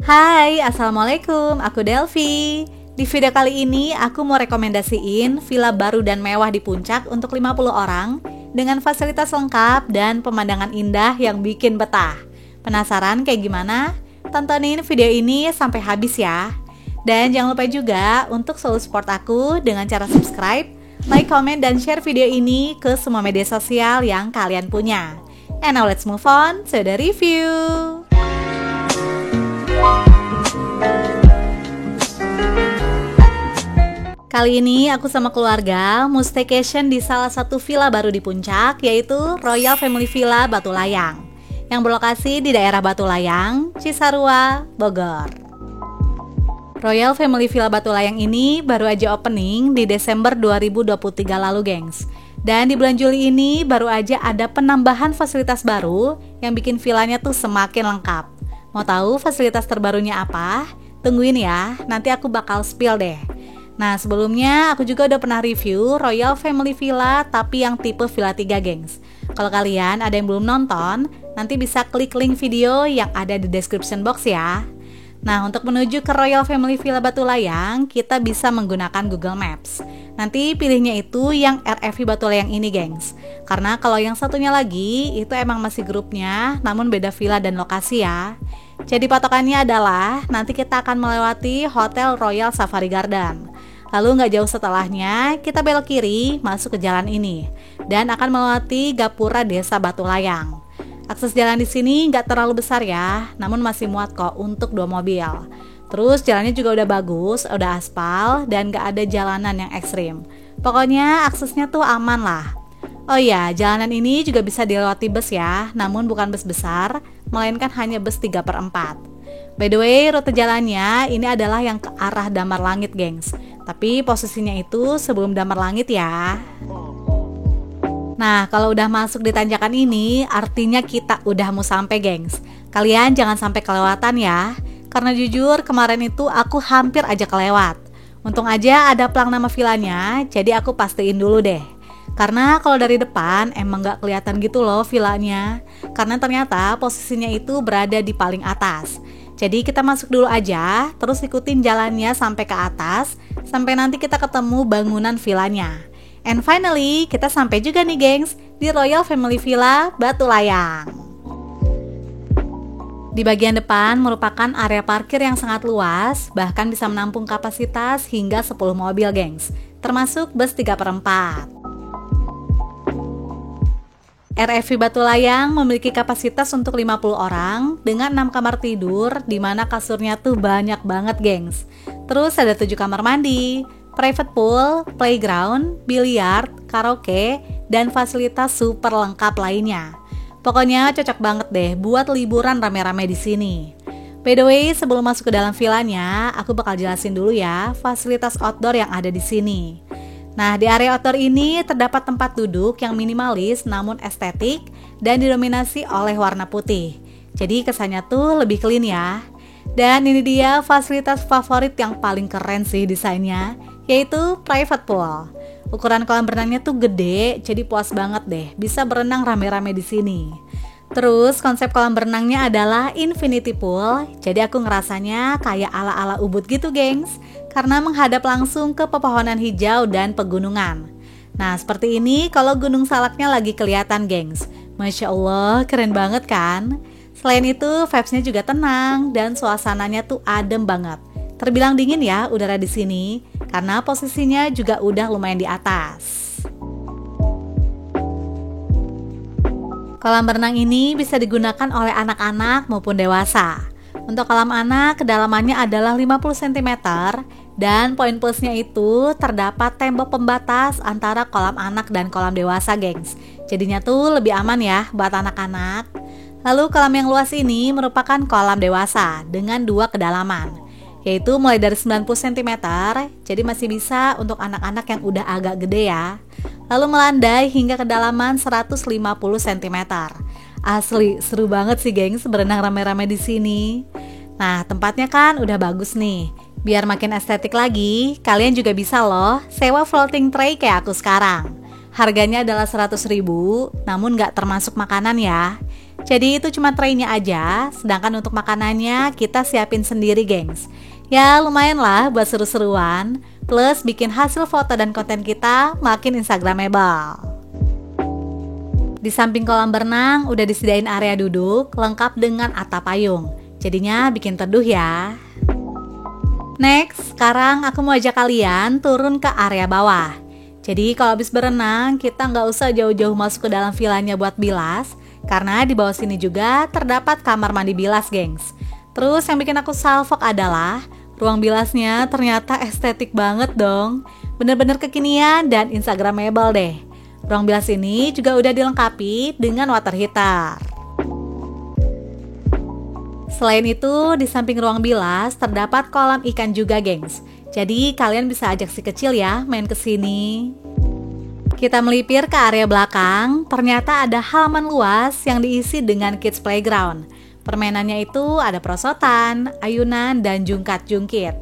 Hai, Assalamualaikum, aku Delvi. Di video kali ini aku mau rekomendasiin villa baru dan mewah di Puncak untuk 50 orang dengan fasilitas lengkap dan pemandangan indah yang bikin betah. Penasaran kayak gimana? Tontonin video ini sampai habis ya. Dan jangan lupa juga untuk selalu support aku dengan cara subscribe, like, comment, dan share video ini ke semua media sosial yang kalian punya. And now let's move on to the review. Kali ini aku sama keluarga mau staycation di salah satu villa baru di Puncak, yaitu Royal Family Villa Batu Layang yang berlokasi di daerah Batu Layang, Cisarua, Bogor. Royal Family Villa Batu Layang ini baru aja opening di Desember 2023 lalu, gengs. Dan di bulan Juli ini baru aja ada penambahan fasilitas baru yang bikin villanya tuh semakin lengkap. Mau tahu fasilitas terbarunya apa? Tungguin ya, nanti aku bakal spill deh. Nah, sebelumnya aku juga udah pernah review Royal Family Villa tapi yang tipe Villa 3, gengs. Kalau kalian ada yang belum nonton, nanti bisa klik link video yang ada di description box ya. Nah, untuk menuju ke Royal Family Villa Batu Layang, kita bisa menggunakan Google Maps. Nanti pilihnya itu yang RFV Batu Layang ini, gengs. Karena kalau yang satunya lagi, itu emang masih grupnya, namun beda villa dan lokasi ya. Jadi patokannya adalah nanti kita akan melewati Hotel Royal Safari Garden. Lalu nggak jauh setelahnya, kita belok kiri masuk ke jalan ini dan akan melewati Gapura Desa Batu Layang. Akses jalan di sini nggak terlalu besar ya, namun masih muat kok untuk 2 mobil. Terus jalannya juga udah bagus, udah aspal dan nggak ada jalanan yang ekstrim. Pokoknya aksesnya tuh aman lah. Oh iya, jalanan ini juga bisa dilewati bus ya, namun bukan bus besar, melainkan hanya bus 3/4. By the way, rute jalannya ini adalah yang ke arah Damar Langit, gengs. Tapi posisinya itu sebelum Damar Langit ya. Nah, kalau udah masuk di tanjakan ini, artinya kita udah mau sampai, gengs. Kalian jangan sampai kelewatan ya. Karena jujur, kemarin itu aku hampir aja kelewat. Untung aja ada plang nama villanya, jadi aku pastiin dulu deh. Karena kalau dari depan emang gak kelihatan gitu loh villanya. Karena ternyata posisinya itu berada di paling atas. Jadi kita masuk dulu aja, terus ikutin jalannya sampai ke atas, sampai nanti kita ketemu bangunan villanya. And finally, kita sampai juga nih, gengs, di Royal Family Villa Batu Layang. Di bagian depan merupakan area parkir yang sangat luas, bahkan bisa menampung kapasitas hingga 10 mobil, gengs, termasuk bus 3/4. RFV Batu Layang memiliki kapasitas untuk 50 orang dengan 6 kamar tidur, di mana kasurnya tuh banyak banget, gengs. Terus ada 7 kamar mandi, private pool, playground, biliar, karaoke, dan fasilitas super lengkap lainnya. Pokoknya cocok banget deh buat liburan rame-rame di sini. By the way, sebelum masuk ke dalam villanya, aku bakal jelasin dulu ya fasilitas outdoor yang ada di sini. Nah, di area outdoor ini terdapat tempat duduk yang minimalis namun estetik dan didominasi oleh warna putih. Jadi kesannya tuh lebih clean ya. Dan ini dia fasilitas favorit yang paling keren sih desainnya, yaitu private pool. Ukuran kolam berenangnya tuh gede, jadi puas banget deh bisa berenang rame-rame di sini. Terus konsep kolam berenangnya adalah infinity pool, jadi aku ngerasanya kayak ala-ala Ubud gitu, gengs, karena menghadap langsung ke pepohonan hijau dan pegunungan. Nah, seperti ini kalau Gunung Salaknya lagi kelihatan, gengs. Masya Allah, keren banget kan? Selain itu, vibes-nya juga tenang dan suasananya tuh adem banget. Terbilang dingin ya udara di sini, karena posisinya juga udah lumayan di atas. Kolam berenang ini bisa digunakan oleh anak-anak maupun dewasa. Untuk kolam anak, kedalamannya adalah 50 cm dan poin plusnya itu terdapat tembok pembatas antara kolam anak dan kolam dewasa, gengs. Jadinya tuh lebih aman ya buat anak-anak. Lalu kolam yang luas ini merupakan kolam dewasa dengan 2 kedalaman, yaitu mulai dari 90 cm, jadi masih bisa untuk anak-anak yang udah agak gede ya. Lalu melandai hingga kedalaman 150 cm. Asli, seru banget sih, gengs, berenang rame-rame di sini. Nah, tempatnya kan udah bagus nih. Biar makin estetik lagi, kalian juga bisa loh sewa floating tray kayak aku sekarang. Harganya adalah 100.000, namun nggak termasuk makanan ya. Jadi itu cuma traynya aja, sedangkan untuk makanannya kita siapin sendiri gengs. Ya lumayan lah buat seru-seruan, plus bikin hasil foto dan konten kita makin instagramable. Di samping kolam berenang udah disediain area duduk lengkap dengan atap payung, jadinya bikin teduh ya. Next, sekarang aku mau ajak kalian turun ke area bawah. Jadi kalau habis berenang kita nggak usah jauh-jauh masuk ke dalam vilanya buat bilas, karena di bawah sini juga terdapat kamar mandi bilas gengs. Terus yang bikin aku salfok adalah ruang bilasnya ternyata estetik banget dong. Bener-bener kekinian dan instagramable deh. Ruang bilas ini juga udah dilengkapi dengan water heater. Selain itu, di samping ruang bilas terdapat kolam ikan juga gengs. Jadi kalian bisa ajak si kecil ya main ke sini. Kita melipir ke area belakang, ternyata ada halaman luas yang diisi dengan kids playground. Permainannya itu ada perosotan, ayunan, dan jungkat-jungkit.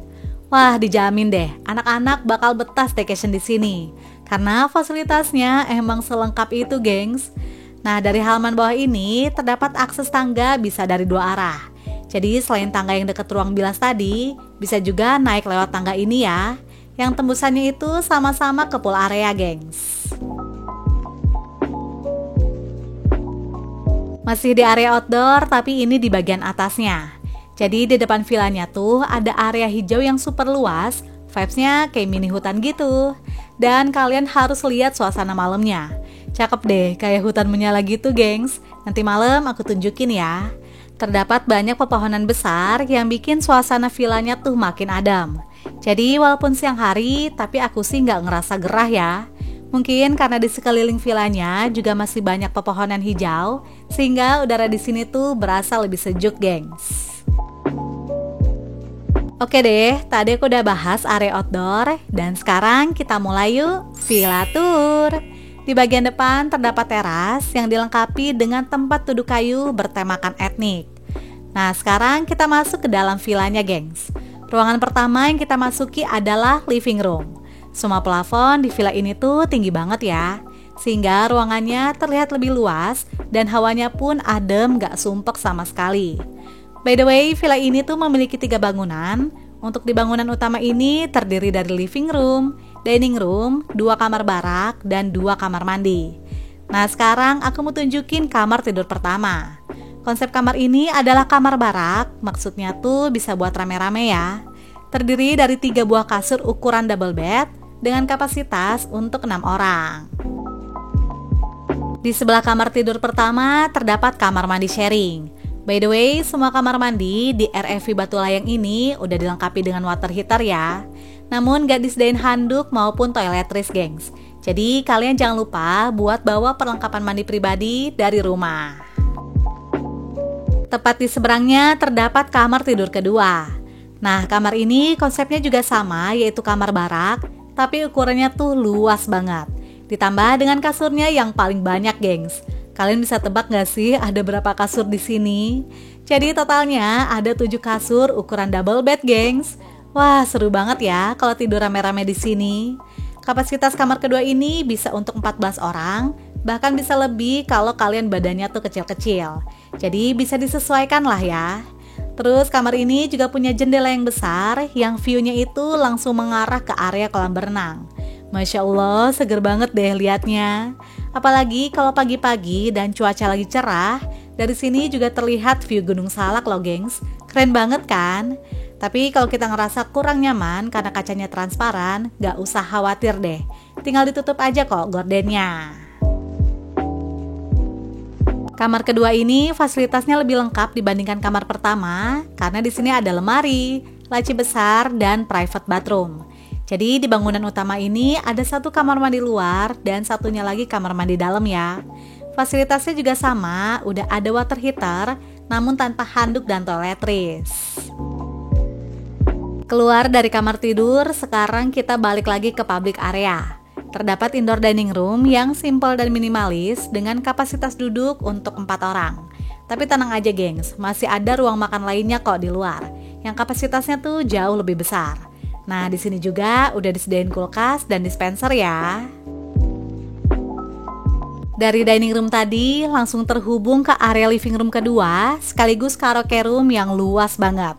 Wah, dijamin deh, anak-anak bakal betah staycation di sini. Karena fasilitasnya emang selengkap itu, gengs. Nah, dari halaman bawah ini terdapat akses tangga bisa dari dua arah. Jadi selain tangga yang dekat ruang bilas tadi, bisa juga naik lewat tangga ini ya. Yang tembusannya itu sama-sama ke pool area, gengs. Masih di area outdoor, tapi ini di bagian atasnya. Jadi di depan vilanya tuh ada area hijau yang super luas, vibes-nya kayak mini hutan gitu. Dan kalian harus lihat suasana malamnya. Cakep deh, kayak hutan menyala gitu, gengs. Nanti malam aku tunjukin ya. Terdapat banyak pepohonan besar yang bikin suasana vilanya tuh makin adem. Jadi walaupun siang hari, tapi aku sih nggak ngerasa gerah ya. Mungkin karena di sekeliling vilanya juga masih banyak pepohonan hijau, sehingga udara di sini tuh berasa lebih sejuk, gengs. Oke deh, tadi aku udah bahas area outdoor, dan sekarang kita mulai yuk villa tour. Di bagian depan terdapat teras yang dilengkapi dengan tempat duduk kayu bertemakan etnik. Nah, sekarang kita masuk ke dalam villanya, gengs. Ruangan pertama yang kita masuki adalah living room. Semua plafon di villa ini tuh tinggi banget ya, sehingga ruangannya terlihat lebih luas dan hawanya pun adem gak sumpek sama sekali. By the way, villa ini tuh memiliki 3 bangunan. Untuk di bangunan utama ini terdiri dari living room, dining room, 2 kamar barak, dan 2 kamar mandi. Nah sekarang aku mau tunjukin kamar tidur pertama. Konsep kamar ini adalah kamar barak, maksudnya tuh bisa buat rame-rame ya. Terdiri dari 3 buah kasur ukuran double bed dengan kapasitas untuk 6 orang. Di sebelah kamar tidur pertama terdapat kamar mandi sharing. By the way, semua kamar mandi di RFV Batu Layang ini udah dilengkapi dengan water heater ya. Namun gak disediain handuk maupun toiletries, gengs. Jadi kalian jangan lupa buat bawa perlengkapan mandi pribadi dari rumah. Tepat di seberangnya terdapat kamar tidur kedua. Nah, kamar ini konsepnya juga sama, yaitu kamar barak, tapi ukurannya tuh luas banget. Ditambah dengan kasurnya yang paling banyak, gengs. Kalian bisa tebak gak sih ada berapa kasur di sini? Jadi totalnya ada 7 kasur ukuran double bed, gengs. Wah, seru banget ya kalau tidur rame-rame di sini. Kapasitas kamar kedua ini bisa untuk 14 orang, bahkan bisa lebih kalau kalian badannya tuh kecil-kecil. Jadi bisa disesuaikan lah ya. Terus kamar ini juga punya jendela yang besar yang view-nya itu langsung mengarah ke area kolam berenang. Masya Allah, seger banget deh liatnya. Apalagi kalau pagi-pagi dan cuaca lagi cerah, dari sini juga terlihat view Gunung Salak loh, gengs. Keren banget kan? Tapi kalau kita ngerasa kurang nyaman karena kacanya transparan, gak usah khawatir deh. Tinggal ditutup aja kok gordennya. Kamar kedua ini fasilitasnya lebih lengkap dibandingkan kamar pertama karena di sini ada lemari, laci besar, dan private bathroom. Jadi di bangunan utama ini ada 1 kamar mandi luar dan satunya lagi kamar mandi dalam ya. Fasilitasnya juga sama, udah ada water heater namun tanpa handuk dan toiletries. Keluar dari kamar tidur, sekarang kita balik lagi ke public area. Terdapat indoor dining room yang simple dan minimalis dengan kapasitas duduk untuk 4 orang. Tapi tenang aja, gengs, masih ada ruang makan lainnya kok di luar yang kapasitasnya tuh jauh lebih besar. Nah, di sini juga udah disediain kulkas dan dispenser ya. Dari dining room tadi langsung terhubung ke area living room kedua sekaligus karaoke room yang luas banget.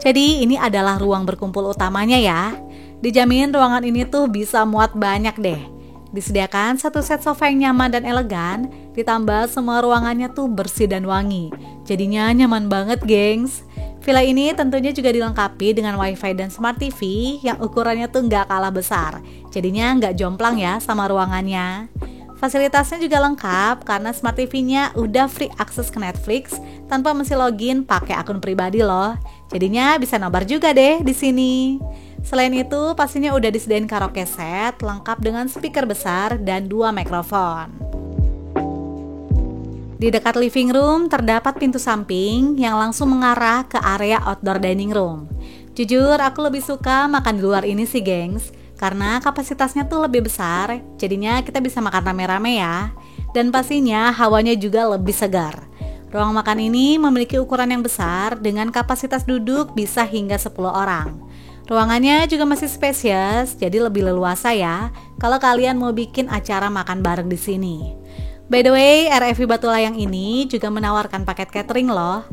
Jadi ini adalah ruang berkumpul utamanya ya. Dijamin ruangan ini tuh bisa muat banyak deh. Disediakan satu set sofa yang nyaman dan elegan, ditambah semua ruangannya tuh bersih dan wangi. Jadinya nyaman banget, gengs. Villa ini tentunya juga dilengkapi dengan wifi dan smart TV yang ukurannya tuh nggak kalah besar. Jadinya nggak jomplang ya sama ruangannya. Fasilitasnya juga lengkap karena smart TV-nya udah free akses ke Netflix tanpa mesti login pakai akun pribadi loh. Jadinya bisa nobar juga deh di sini. Selain itu, pastinya udah disediain karaoke set lengkap dengan speaker besar dan 2 mikrofon. Di dekat living room terdapat pintu samping yang langsung mengarah ke area outdoor dining room. Jujur, aku lebih suka makan di luar ini sih, gengs. Karena kapasitasnya tuh lebih besar, jadinya kita bisa makan rame-rame ya. Dan pastinya hawanya juga lebih segar. Ruang makan ini memiliki ukuran yang besar dengan kapasitas duduk bisa hingga 10 orang. Ruangannya juga masih spesies, jadi lebih leluasa ya kalau kalian mau bikin acara makan bareng di sini. By the way, RFV Batu Layang ini juga menawarkan paket catering loh.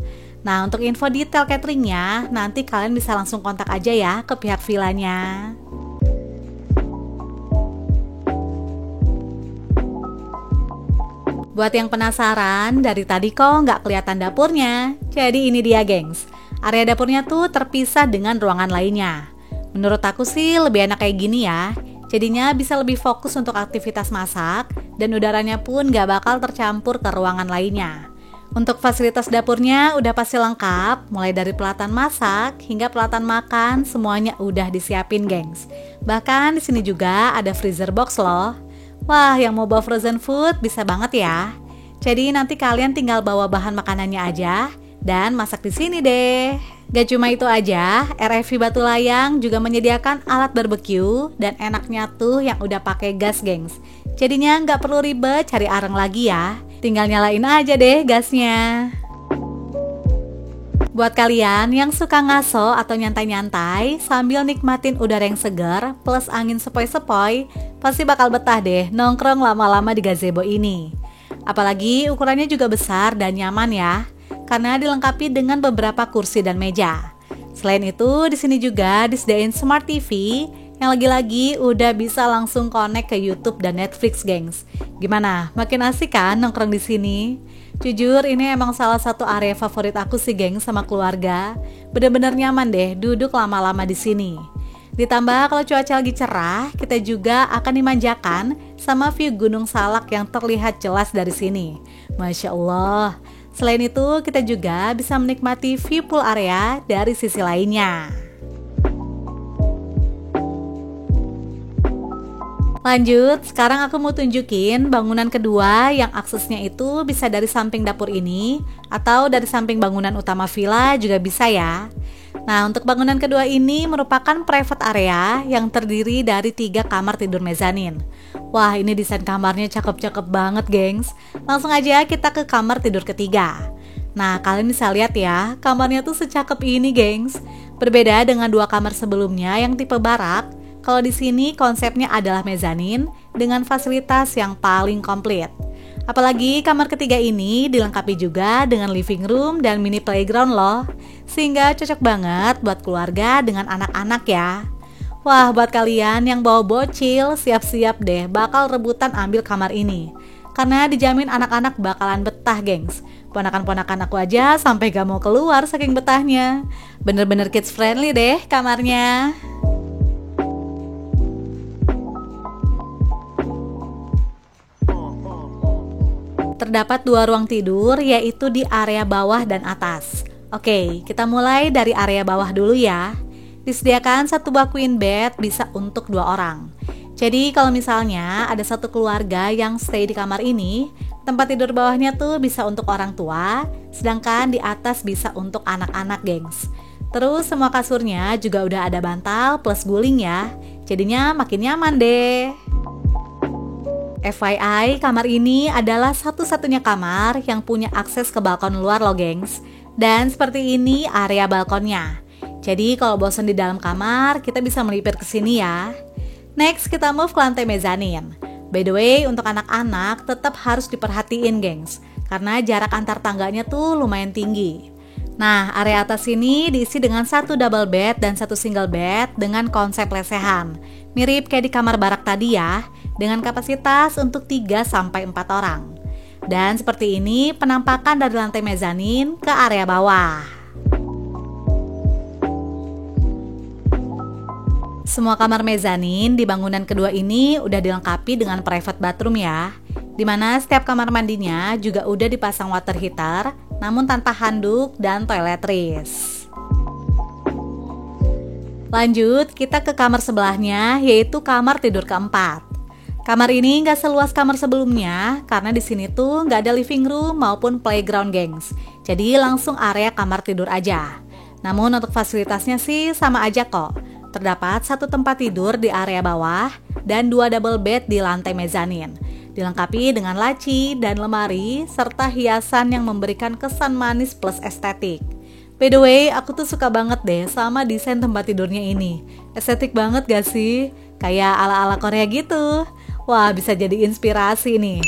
Nah, untuk info detail cateringnya, nanti kalian bisa langsung kontak aja ya ke pihak villanya. Buat yang penasaran, dari tadi kok nggak kelihatan dapurnya? Jadi ini dia, gengs. Area dapurnya tuh terpisah dengan ruangan lainnya. Menurut aku sih lebih enak kayak gini ya. Jadinya bisa lebih fokus untuk aktivitas masak, dan udaranya pun nggak bakal tercampur ke ruangan lainnya. Untuk fasilitas dapurnya udah pasti lengkap, mulai dari peralatan masak hingga peralatan makan, semuanya udah disiapin, gengs. Bahkan di sini juga ada freezer box loh. Wah, yang mau bawa frozen food bisa banget ya. Jadi nanti kalian tinggal bawa bahan makanannya aja dan masak di sini deh. Gak cuma itu aja, RFV Batu Layang juga menyediakan alat barbeque dan enaknya tuh yang udah pakai gas, gengs. Jadinya nggak perlu ribet cari areng lagi ya. Tinggal nyalain aja deh gasnya. Buat kalian yang suka ngaso atau nyantai-nyantai sambil nikmatin udara yang segar plus angin sepoi-sepoi, pasti bakal betah deh nongkrong lama-lama di gazebo ini. Apalagi ukurannya juga besar dan nyaman ya, karena dilengkapi dengan beberapa kursi dan meja. Selain itu, di sini juga disediain smart TV yang lagi-lagi udah bisa langsung connect ke YouTube dan Netflix, gengs. Gimana? Makin asik kan nongkrong di sini? Jujur, ini emang salah satu area favorit aku sih, geng, sama keluarga. Bener-bener nyaman deh duduk lama-lama di sini. Ditambah kalau cuaca lagi cerah, kita juga akan dimanjakan sama view Gunung Salak yang terlihat jelas dari sini. Masya Allah. Selain itu, kita juga bisa menikmati view pool area dari sisi lainnya. Lanjut, sekarang aku mau tunjukin bangunan kedua yang aksesnya itu bisa dari samping dapur ini atau dari samping bangunan utama villa juga bisa ya. Nah, untuk bangunan kedua ini merupakan private area yang terdiri dari 3 kamar tidur mezanin. Wah, ini desain kamarnya cakep-cakep banget, gengs. Langsung aja kita ke kamar tidur ketiga. Nah, kalian bisa lihat ya, kamarnya tuh secakep ini, gengs. Berbeda dengan 2 kamar sebelumnya yang tipe barak. Kalau di sini konsepnya adalah mezanin dengan fasilitas yang paling komplit. Apalagi kamar ketiga ini dilengkapi juga dengan living room dan mini playground loh. Sehingga cocok banget buat keluarga dengan anak-anak ya. Wah, buat kalian yang bawa bocil, siap-siap deh bakal rebutan ambil kamar ini. Karena dijamin anak-anak bakalan betah, gengs. Ponakan-ponakan aku aja sampai gak mau keluar saking betahnya. Bener-bener kids friendly deh kamarnya. Terdapat 2 ruang tidur, yaitu di area bawah dan atas. Oke, kita mulai dari area bawah dulu ya. Disediakan 1 buah queen bed bisa untuk 2 orang. Jadi kalau misalnya ada 1 keluarga yang stay di kamar ini, tempat tidur bawahnya tuh bisa untuk orang tua, sedangkan di atas bisa untuk anak-anak, gengs. Terus semua kasurnya juga udah ada bantal plus guling ya. Jadinya makin nyaman deh. FYI, kamar ini adalah satu-satunya kamar yang punya akses ke balkon luar loh, gengs. Dan seperti ini area balkonnya. Jadi kalau bosan di dalam kamar, kita bisa melipir ke sini ya. Next, kita move ke lantai mezanin. By the way, untuk anak-anak tetap harus diperhatiin, gengs, karena jarak antar tangganya tuh lumayan tinggi. Nah, area atas ini diisi dengan 1 double bed dan 1 single bed dengan konsep lesehan. Mirip kayak di kamar barak tadi ya, dengan kapasitas untuk 3-4 orang. Dan seperti ini penampakan dari lantai mezanin ke area bawah. Semua kamar mezanin di bangunan kedua ini udah dilengkapi dengan private bathroom ya, dimana setiap kamar mandinya juga udah dipasang water heater, namun tanpa handuk dan toiletries. Lanjut, kita ke kamar sebelahnya, yaitu kamar tidur keempat. Kamar ini nggak seluas kamar sebelumnya, karena di sini tuh nggak ada living room maupun playground, gengs. Jadi langsung area kamar tidur aja. Namun untuk fasilitasnya sih sama aja kok. Terdapat 1 tempat tidur di area bawah dan 2 double bed di lantai mezanin. Dilengkapi dengan laci dan lemari serta hiasan yang memberikan kesan manis plus estetik. By the way, aku tuh suka banget deh sama desain tempat tidurnya ini. Estetik banget gak sih? Kayak ala-ala Korea gitu. Wah, bisa jadi inspirasi nih.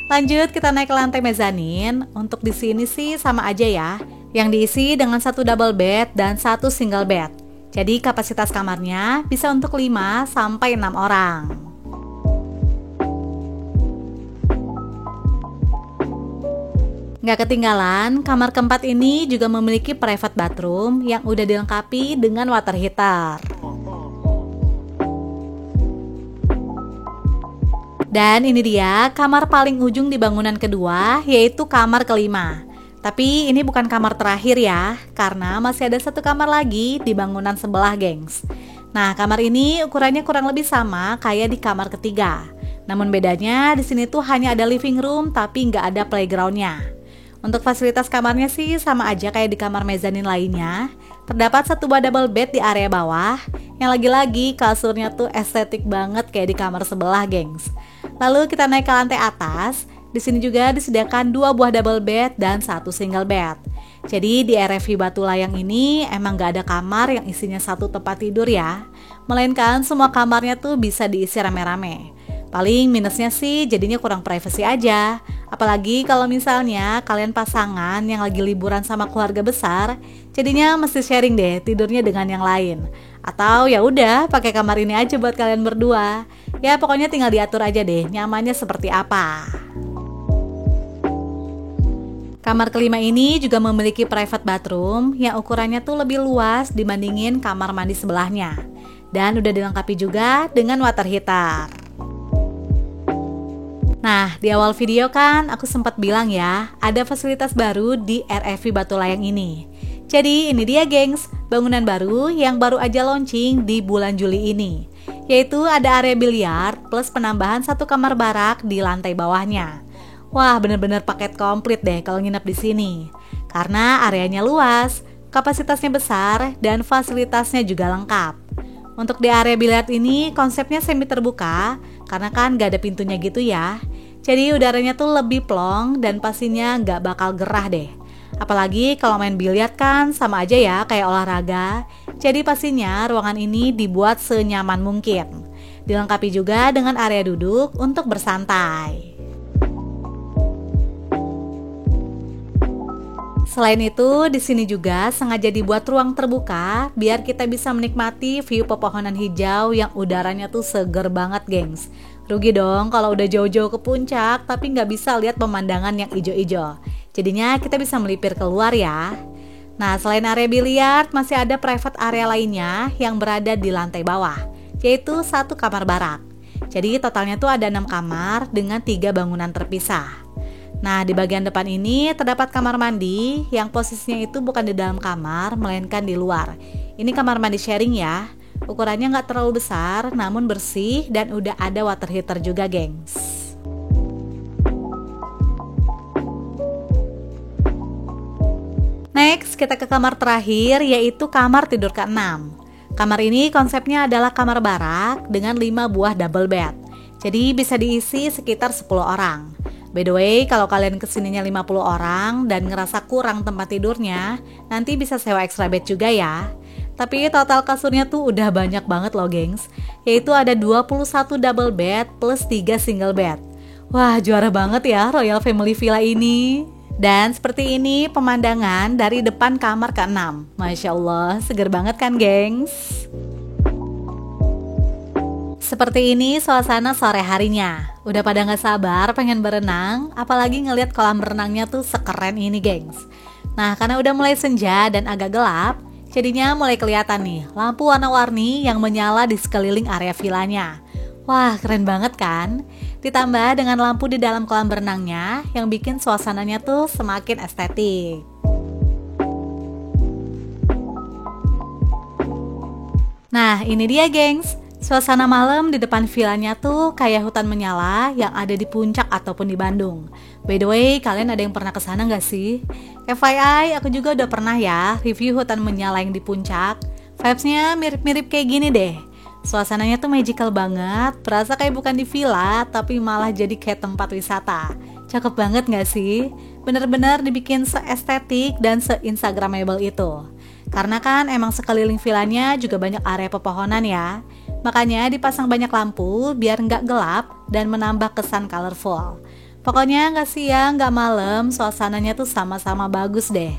Lanjut, kita naik ke lantai mezanin. Untuk di sini sih sama aja ya. Yang diisi dengan 1 double bed dan 1 single bed. Jadi kapasitas kamarnya bisa untuk 5-6 orang. Nggak ketinggalan, kamar keempat ini juga memiliki private bathroom yang udah dilengkapi dengan water heater. Dan ini dia kamar paling ujung di bangunan kedua, yaitu kamar kelima. Tapi ini bukan kamar terakhir ya, karena masih ada 1 kamar lagi di bangunan sebelah, gengs. Nah, kamar ini ukurannya kurang lebih sama kayak di kamar ketiga. Namun bedanya di sini tuh hanya ada living room tapi nggak ada playgroundnya. Untuk fasilitas kamarnya sih sama aja kayak di kamar mezanin lainnya. Terdapat 1 buah double bed di area bawah, yang lagi-lagi kasurnya tuh estetik banget kayak di kamar sebelah, gengs. Lalu kita naik ke lantai atas. Di sini juga disediakan 2 buah double bed dan 1 single bed. Jadi di RFV Batu Layang ini emang gak ada kamar yang isinya 1 tempat tidur ya. Melainkan semua kamarnya tuh bisa diisi rame-rame. Paling minusnya sih jadinya kurang privacy aja. Apalagi kalau misalnya kalian pasangan yang lagi liburan sama keluarga besar, jadinya mesti sharing deh tidurnya dengan yang lain. Atau ya udah pakai kamar ini aja buat kalian berdua. Ya pokoknya tinggal diatur aja deh nyamannya seperti apa. Kamar kelima ini juga memiliki private bathroom yang ukurannya tuh lebih luas dibandingin kamar mandi sebelahnya. Dan udah dilengkapi juga dengan water heater. Nah, di awal video kan aku sempat bilang ya, ada fasilitas baru di RFV Batu Layang ini. Jadi ini dia, gengs, bangunan baru yang baru aja launching di bulan Juli ini. Yaitu ada area biliar plus penambahan 1 kamar barak di lantai bawahnya. Wah, bener-bener paket komplit deh kalau nginep di sini. Karena areanya luas, kapasitasnya besar, dan fasilitasnya juga lengkap. Untuk di area biliar ini konsepnya semi terbuka, karena kan gak ada pintunya gitu ya. Jadi udaranya tuh lebih plong dan pastinya gak bakal gerah deh. Apalagi kalau main biliar kan sama aja ya kayak olahraga. Jadi pastinya ruangan ini dibuat senyaman mungkin. Dilengkapi juga dengan area duduk untuk bersantai. Selain itu, di sini juga sengaja dibuat ruang terbuka biar kita bisa menikmati view pepohonan hijau yang udaranya tuh seger banget, gengs. Rugi dong kalau udah jauh-jauh ke puncak tapi nggak bisa lihat pemandangan yang ijo-ijo. Jadinya kita bisa melipir keluar ya. Nah, selain area biliar, masih ada private area lainnya yang berada di lantai bawah, yaitu 1 kamar barak. Jadi totalnya tuh ada 6 kamar dengan 3 bangunan terpisah. Nah, di bagian depan ini terdapat kamar mandi yang posisinya itu bukan di dalam kamar, melainkan di luar. Ini kamar mandi sharing ya. Ukurannya nggak terlalu besar, namun bersih dan udah ada water heater juga, gengs. Next, kita ke kamar terakhir, yaitu kamar tidur ke-6. Kamar ini konsepnya adalah kamar barak dengan 5 buah double bed. Jadi bisa diisi sekitar 10 orang. By the way, kalau kalian kesininya 50 orang dan ngerasa kurang tempat tidurnya, nanti bisa sewa extra bed juga ya. Tapi total kasurnya tuh udah banyak banget loh gengs. Yaitu ada 21 double bed plus 3 single bed. Wah, juara banget ya Royal Family Villa ini. Dan seperti ini pemandangan dari depan kamar ke-6. Masya Allah, seger banget kan gengs. Seperti ini suasana sore harinya. Udah pada gak sabar pengen berenang, apalagi ngeliat kolam renangnya tuh sekeren ini gengs. Nah, karena udah mulai senja dan agak gelap, jadinya mulai kelihatan nih lampu warna-warni yang menyala di sekeliling area villanya. Wah, keren banget kan? Ditambah dengan lampu di dalam kolam berenangnya yang bikin suasananya tuh semakin estetik. Nah, ini dia gengs. Suasana malam di depan villanya tuh kayak hutan menyala yang ada di puncak ataupun di Bandung. By the way, kalian ada yang pernah kesana gak sih? FYI, aku juga udah pernah ya review hutan menyala yang di puncak. Vibes-nya mirip-mirip kayak gini deh. Suasananya tuh magical banget, berasa kayak bukan di villa, tapi malah jadi kayak tempat wisata. Cakep banget gak sih? Bener-bener dibikin se-estetik dan se-instagramable itu. Karena kan emang sekeliling villanya juga banyak area pepohonan ya. Makanya dipasang banyak lampu biar nggak gelap dan menambah kesan colorful. Pokoknya nggak siang, nggak malam, suasananya tuh sama-sama bagus deh.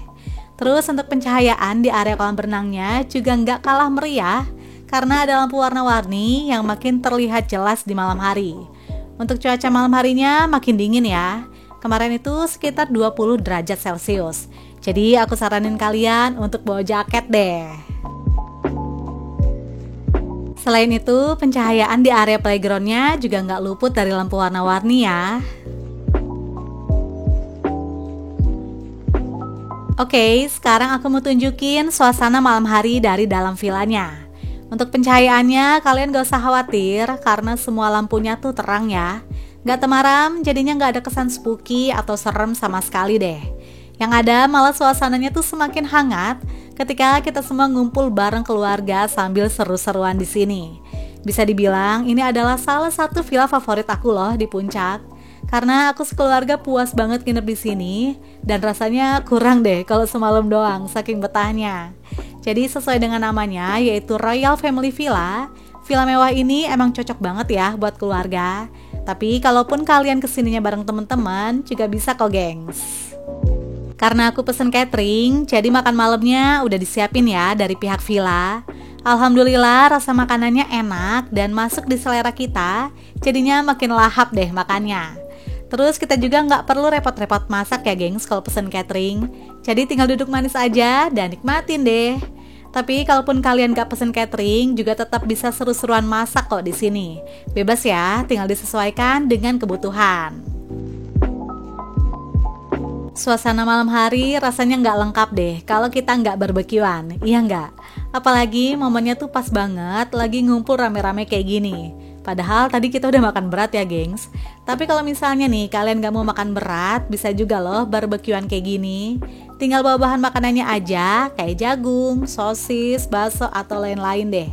Terus untuk pencahayaan di area kolam berenangnya juga nggak kalah meriah karena ada lampu warna-warni yang makin terlihat jelas di malam hari. Untuk cuaca malam harinya makin dingin ya. Kemarin itu sekitar 20 derajat Celcius. Jadi aku saranin kalian untuk bawa jaket deh. Selain itu, pencahayaan di area playgroundnya juga nggak luput dari lampu warna-warni ya. Oke, sekarang aku mau tunjukin suasana malam hari dari dalam villanya. Untuk pencahayaannya, kalian gak usah khawatir karena semua lampunya tuh terang ya. Gak temaram, jadinya gak ada kesan spooky atau serem sama sekali deh. Yang ada malah suasananya tuh semakin hangat ketika kita semua ngumpul bareng keluarga sambil seru-seruan di sini. Bisa dibilang ini adalah salah satu villa favorit aku loh di Puncak. Karena aku sekeluarga puas banget nginep di sini dan rasanya kurang deh kalau semalam doang saking betahnya. Jadi sesuai dengan namanya yaitu Royal Family Villa. Villa mewah ini emang cocok banget ya buat keluarga. Tapi kalaupun kalian kesininya bareng temen-temen juga bisa kok gengs. Karena aku pesen catering, jadi makan malamnya udah disiapin ya dari pihak villa. Alhamdulillah rasa makanannya enak dan masuk di selera kita, jadinya makin lahap deh makannya. Terus kita juga nggak perlu repot-repot masak ya gengs kalau pesen catering. Jadi tinggal duduk manis aja dan nikmatin deh. Tapi kalaupun kalian nggak pesen catering, juga tetap bisa seru-seruan masak kok di sini. Bebas ya, tinggal disesuaikan dengan kebutuhan. Suasana malam hari rasanya nggak lengkap deh kalau kita nggak barbekyuan, iya nggak? Apalagi momennya tuh pas banget lagi ngumpul rame-rame kayak gini. Padahal tadi kita udah makan berat ya gengs. Tapi kalau misalnya nih kalian nggak mau makan berat, bisa juga loh barbekyuan kayak gini. Tinggal bawa bahan makanannya aja, kayak jagung, sosis, bakso atau lain-lain deh.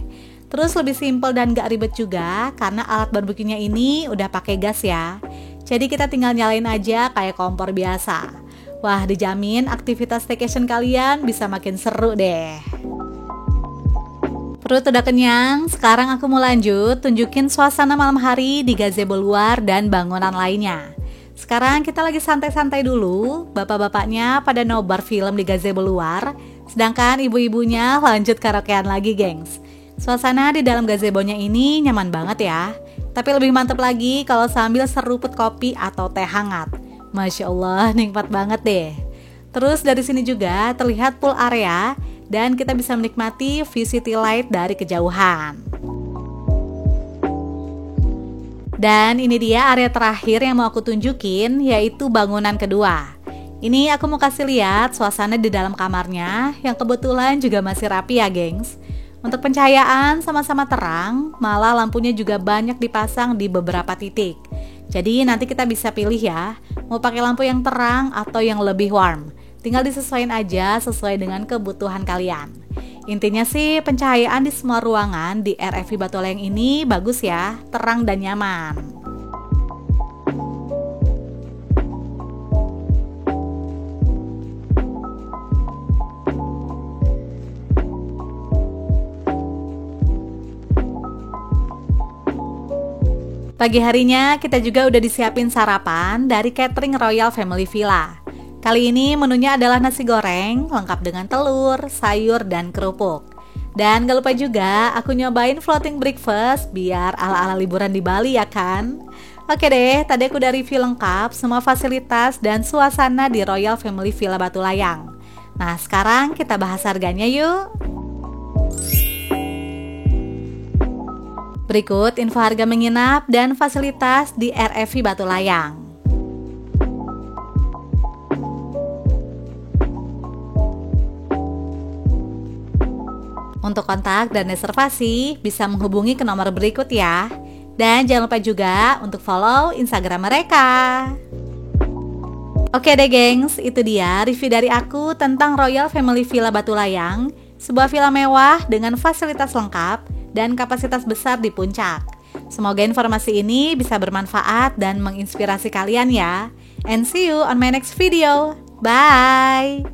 Terus lebih simpel dan nggak ribet juga karena alat barbekyunya ini udah pakai gas ya. Jadi kita tinggal nyalain aja kayak kompor biasa. Wah, dijamin aktivitas staycation kalian bisa makin seru deh. Perut udah kenyang, sekarang aku mau lanjut tunjukin suasana malam hari di gazebo luar dan bangunan lainnya. Sekarang kita lagi santai-santai dulu, bapak-bapaknya pada nobar film di gazebo luar, sedangkan ibu-ibunya lanjut karaokean lagi gengs. Suasana di dalam gazebonya ini nyaman banget ya, tapi lebih mantep lagi kalau sambil seruput kopi atau teh hangat. Masya Allah, nikmat banget deh. Terus dari sini juga terlihat pool area dan kita bisa menikmati view city light dari kejauhan. Dan ini dia area terakhir yang mau aku tunjukin, yaitu bangunan kedua. Ini aku mau kasih lihat suasana di dalam kamarnya yang kebetulan juga masih rapi ya gengs. Untuk pencahayaan sama-sama terang, malah lampunya juga banyak dipasang di beberapa titik. Jadi nanti kita bisa pilih ya, mau pakai lampu yang terang atau yang lebih warm. Tinggal disesuaikan aja sesuai dengan kebutuhan kalian. Intinya sih pencahayaan di semua ruangan di RFV Batulayang ini bagus ya, terang dan nyaman. Pagi harinya kita juga udah disiapin sarapan dari catering Royal Family Villa. Kali ini menunya adalah nasi goreng lengkap dengan telur, sayur, dan kerupuk. Dan gak lupa juga aku nyobain floating breakfast biar ala-ala liburan di Bali ya kan. Oke deh, tadi aku udah review lengkap semua fasilitas dan suasana di Royal Family Villa Batu Layang. Nah sekarang kita bahas harganya yuk. Berikut info harga menginap dan fasilitas di RFV Batu Layang. Untuk kontak dan reservasi bisa menghubungi ke nomor berikut ya. Dan jangan lupa juga untuk follow Instagram mereka. Oke deh gengs, itu dia review dari aku tentang Royal Family Villa Batu Layang, sebuah villa mewah dengan fasilitas lengkap dan kapasitas besar di puncak. Semoga informasi ini bisa bermanfaat dan menginspirasi kalian ya. And see you on my next video. Bye!